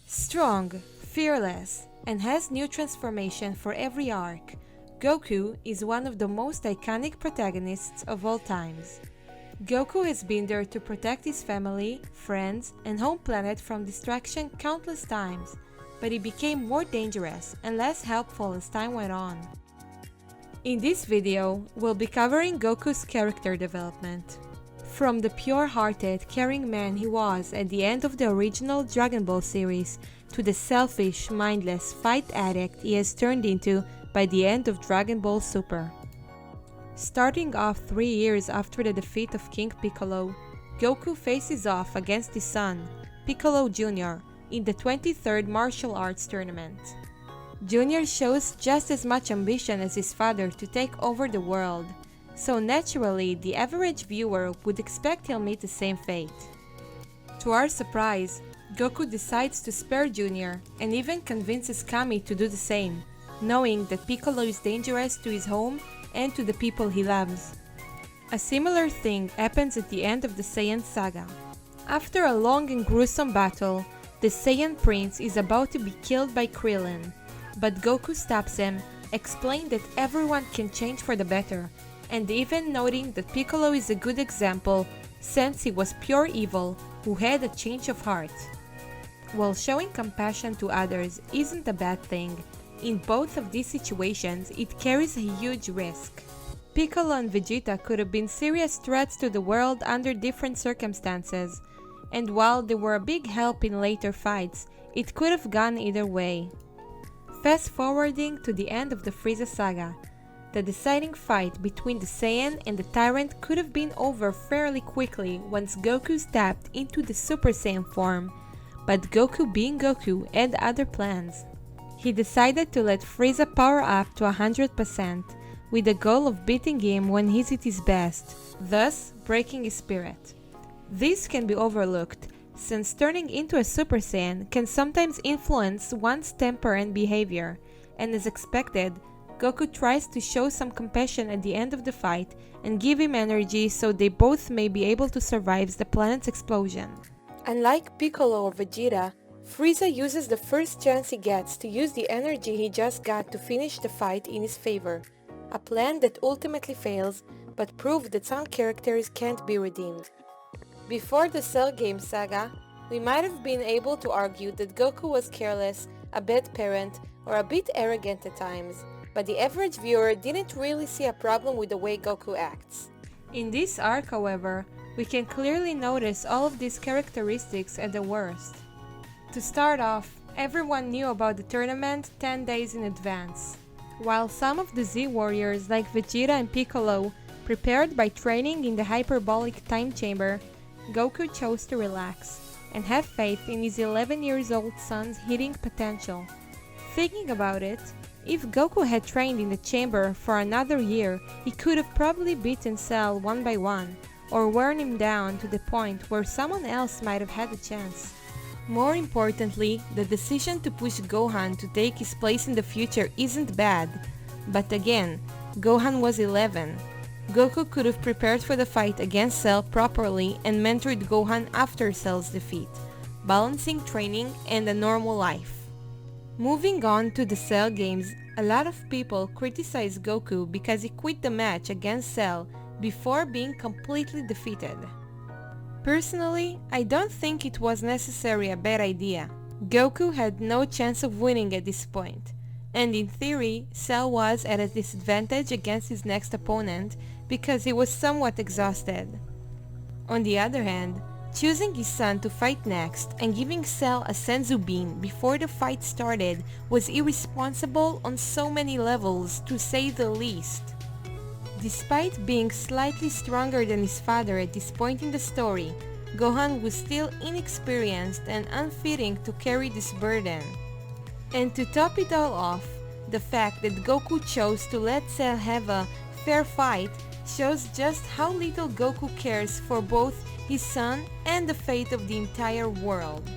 Strong, fearless, and has new transformation for every arc, Goku is one of the most iconic protagonists of all times. Goku has been there to protect his family, friends, and home planet from destruction countless times, but he became more dangerous and less helpful as time went on. In this video, we'll be covering Goku's character development. From the pure-hearted, caring man he was at the end of the original Dragon Ball series, to the selfish, mindless fight addict he has turned into by the end of Dragon Ball Super. Starting off 3 years after the defeat of King Piccolo, Goku faces off against his son, Piccolo Jr., in the 23rd Martial Arts Tournament. Jr. shows just as much ambition as his father to take over the world, so naturally the average viewer would expect he'll meet the same fate. To our surprise, Goku decides to spare Jr. and even convinces Kami to do the same, knowing that Piccolo is dangerous to his home and to the people he loves. A similar thing happens at the end of the Saiyan saga. After a long and gruesome battle, the Saiyan prince is about to be killed by Krillin, but Goku stops him, explaining that everyone can change for the better, and even noting that Piccolo is a good example since he was pure evil who had a change of heart. While showing compassion to others isn't a bad thing, in both of these situations it carries a huge risk. Piccolo and Vegeta could have been serious threats to the world under different circumstances, and while they were a big help in later fights, it could have gone either way. Fast forwarding to the end of the Frieza saga, the deciding fight between the Saiyan and the Tyrant could have been over fairly quickly once Goku stepped into the Super Saiyan form, but Goku being Goku had other plans. He decided to let Frieza power up to 100%, with the goal of beating him when he's at his best, thus breaking his spirit. This can be overlooked, since turning into a Super Saiyan can sometimes influence one's temper and behavior, and as expected, Goku tries to show some compassion at the end of the fight and give him energy so they both may be able to survive the planet's explosion. Unlike Piccolo or Vegeta, Frieza uses the first chance he gets to use the energy he just got to finish the fight in his favor, a plan that ultimately fails but proved that some characters can't be redeemed. Before the Cell Game saga, we might have been able to argue that Goku was careless, a bad parent, or a bit arrogant at times, but the average viewer didn't really see a problem with the way Goku acts. In this arc, however, we can clearly notice all of these characteristics at the worst. To start off, everyone knew about the tournament 10 days in advance. While some of the Z-Warriors like Vegeta and Piccolo prepared by training in the hyperbolic time chamber, Goku chose to relax and have faith in his 11-year-old son's hitting potential. Thinking about it, if Goku had trained in the chamber for another year, he could have probably beaten Cell one by one, or worn him down to the point where someone else might have had a chance. More importantly, the decision to push Gohan to take his place in the future isn't bad, but again, Gohan was 11. Goku could have prepared for the fight against Cell properly and mentored Gohan after Cell's defeat, balancing training and a normal life. Moving on to the Cell games, a lot of people criticize Goku because he quit the match against Cell before being completely defeated. Personally, I don't think it was necessarily a bad idea. Goku had no chance of winning at this point, and in theory, Cell was at a disadvantage against his next opponent because he was somewhat exhausted. On the other hand, choosing his son to fight next and giving Cell a Senzu Bean before the fight started was irresponsible on so many levels, to say the least. Despite being slightly stronger than his father at this point in the story, Gohan was still inexperienced and unfitting to carry this burden. And to top it all off, the fact that Goku chose to let Cell have a fair fight shows just how little Goku cares for both his son and the fate of the entire world.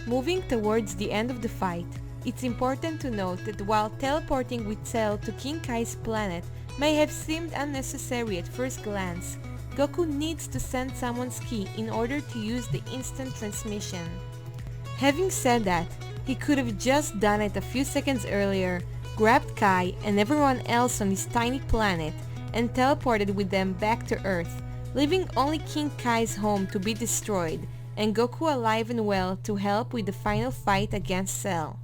Moving towards the end of the fight, it's important to note that while teleporting with Cell to King Kai's planet may have seemed unnecessary at first glance, Goku needs to send someone's ki in order to use the instant transmission. Having said that, he could have just done it a few seconds earlier, grabbed Kai and everyone else on his tiny planet, and teleported with them back to Earth, leaving only King Kai's home to be destroyed, and Goku alive and well to help with the final fight against Cell.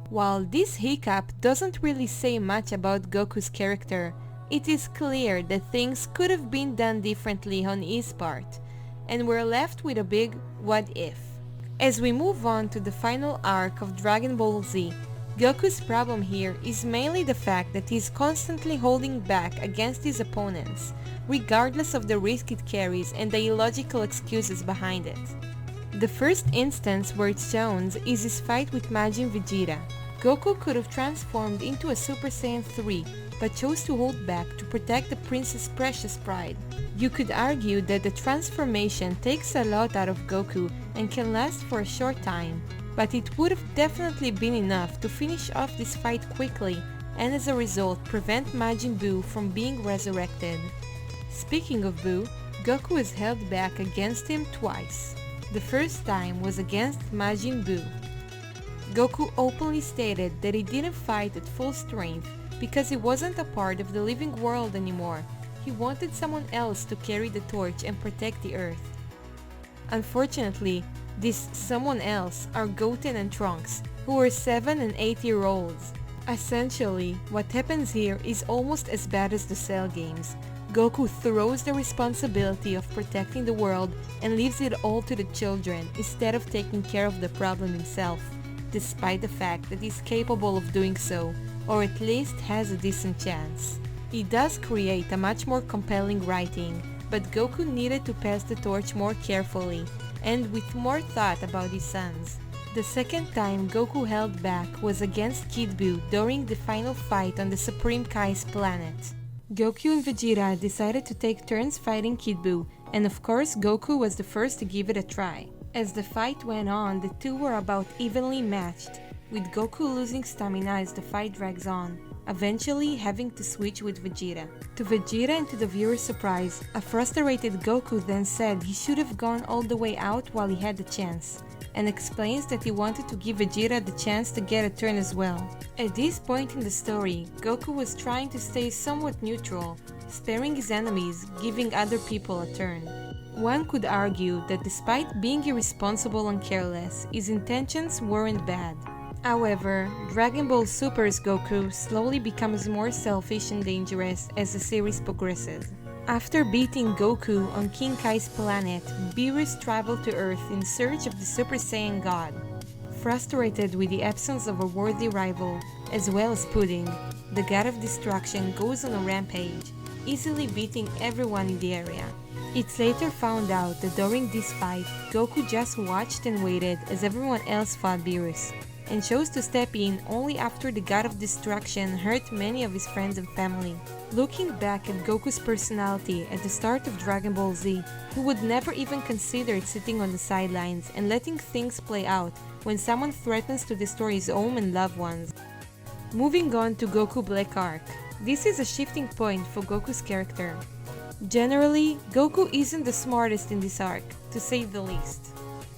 While this hiccup doesn't really say much about Goku's character, it is clear that things could have been done differently on his part, and we're left with a big what if. As we move on to the final arc of Dragon Ball Z, Goku's problem here is mainly the fact that he's constantly holding back against his opponents, regardless of the risk it carries and the illogical excuses behind it. The first instance where it shows is his fight with Majin Vegeta. Goku could have transformed into a Super Saiyan 3, but chose to hold back to protect the prince's precious pride. You could argue that the transformation takes a lot out of Goku and can last for a short time, but it would have definitely been enough to finish off this fight quickly and as a result prevent Majin Buu from being resurrected. Speaking of Buu, Goku is held back against him twice. The first time was against Majin Buu. Goku openly stated that he didn't fight at full strength because he wasn't a part of the living world anymore. He wanted someone else to carry the torch and protect the Earth. Unfortunately, this someone else are Goten and Trunks, who were 7 and 8-year-olds. Essentially, what happens here is almost as bad as the Cell games. Goku throws the responsibility of protecting the world and leaves it all to the children instead of taking care of the problem himself, despite the fact that he's capable of doing so, or at least has a decent chance. He does create a much more compelling writing, but Goku needed to pass the torch more carefully, and with more thought about his sons. The second time Goku held back was against Kid Buu during the final fight on the Supreme Kai's planet. Goku and Vegeta decided to take turns fighting Kid Buu, and of course Goku was the first to give it a try. As the fight went on, the two were about evenly matched, with Goku losing stamina as the fight drags on, eventually having to switch with Vegeta. To Vegeta and to the viewer's surprise, a frustrated Goku then said he should have gone all the way out while he had the chance, and explains that he wanted to give Vegeta the chance to get a turn as well. At this point in the story, Goku was trying to stay somewhat neutral, sparing his enemies, giving other people a turn. One could argue that despite being irresponsible and careless, his intentions weren't bad. However, Dragon Ball Super's Goku slowly becomes more selfish and dangerous as the series progresses. After beating Goku on King Kai's planet, Beerus traveled to Earth in search of the Super Saiyan God. Frustrated with the absence of a worthy rival, as well as Pudding, the God of Destruction goes on a rampage, easily beating everyone in the area. It's later found out that during this fight, Goku just watched and waited as everyone else fought Beerus, and chose to step in only after the God of Destruction hurt many of his friends and family. Looking back at Goku's personality at the start of Dragon Ball Z, he would never even consider sitting on the sidelines and letting things play out when someone threatens to destroy his own and loved ones. Moving on to Goku Black Arc. This is a shifting point for Goku's character. Generally, Goku isn't the smartest in this arc, to say the least.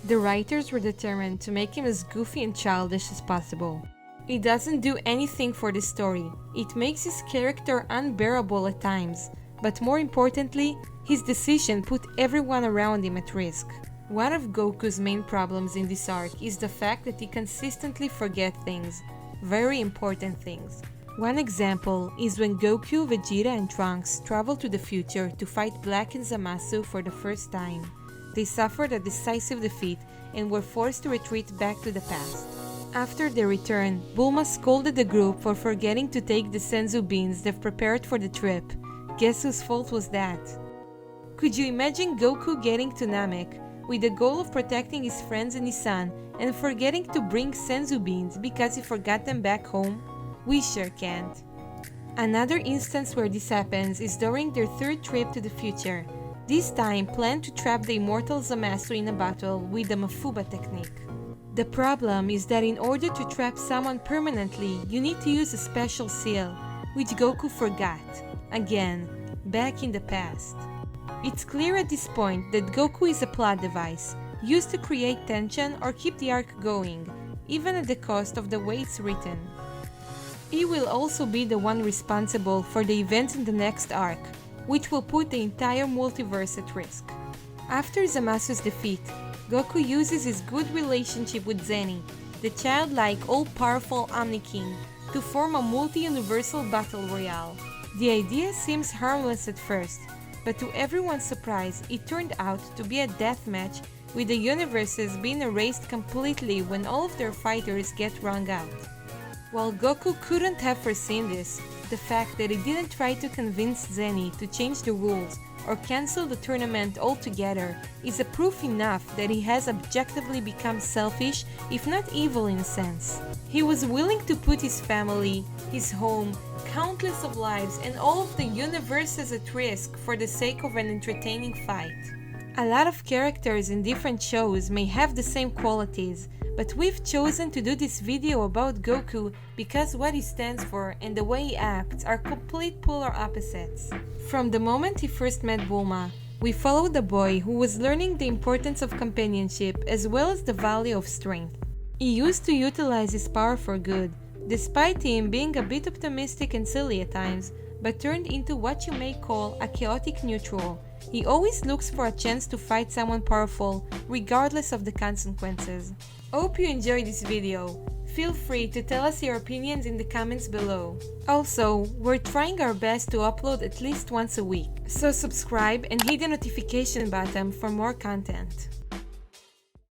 The writers were determined to make him as goofy and childish as possible. It doesn't do anything for the story, it makes his character unbearable at times, but more importantly, his decision put everyone around him at risk. One of Goku's main problems in this arc is the fact that he consistently forgets things, very important things. One example is when Goku, Vegeta and Trunks travel to the future to fight Black and Zamasu for the first time. They suffered a decisive defeat and were forced to retreat back to the past. After their return, Bulma scolded the group for forgetting to take the senzu beans they've prepared for the trip. Guess whose fault was that? Could you imagine Goku getting to Namek with the goal of protecting his friends and his son and forgetting to bring senzu beans because he forgot them back home? We sure can't. Another instance where this happens is during their third trip to the future. This time planned to trap the immortal Zamasu in a battle with the Mafuba technique. The problem is that in order to trap someone permanently, you need to use a special seal, which Goku forgot. Again, back in the past. It's clear at this point that Goku is a plot device, used to create tension or keep the arc going, even at the cost of the way it's written. He will also be the one responsible for the events in the next arc, which will put the entire multiverse at risk. After Zamasu's defeat, Goku uses his good relationship with Zenny, the childlike, all-powerful Omni-King, to form a multi-universal battle royale. The idea seems harmless at first, but to everyone's surprise, it turned out to be a deathmatch with the universes being erased completely when all of their fighters get wrung out. While Goku couldn't have foreseen this, the fact that he didn't try to convince Zenny to change the rules or cancel the tournament altogether is a proof enough that he has objectively become selfish, if not evil in a sense. He was willing to put his family, his home, countless of lives and all of the universes at risk for the sake of an entertaining fight. A lot of characters in different shows may have the same qualities, but we've chosen to do this video about Goku because what he stands for and the way he acts are complete polar opposites. From the moment he first met Bulma, we followed a boy who was learning the importance of companionship as well as the value of strength. He used to utilize his power for good, despite him being a bit optimistic and silly at times, but turned into what you may call a chaotic neutral. He always looks for a chance to fight someone powerful, regardless of the consequences. Hope you enjoyed this video. Feel free to tell us your opinions in the comments below. Also, we're trying our best to upload at least once a week, so subscribe and hit the notification button for more content.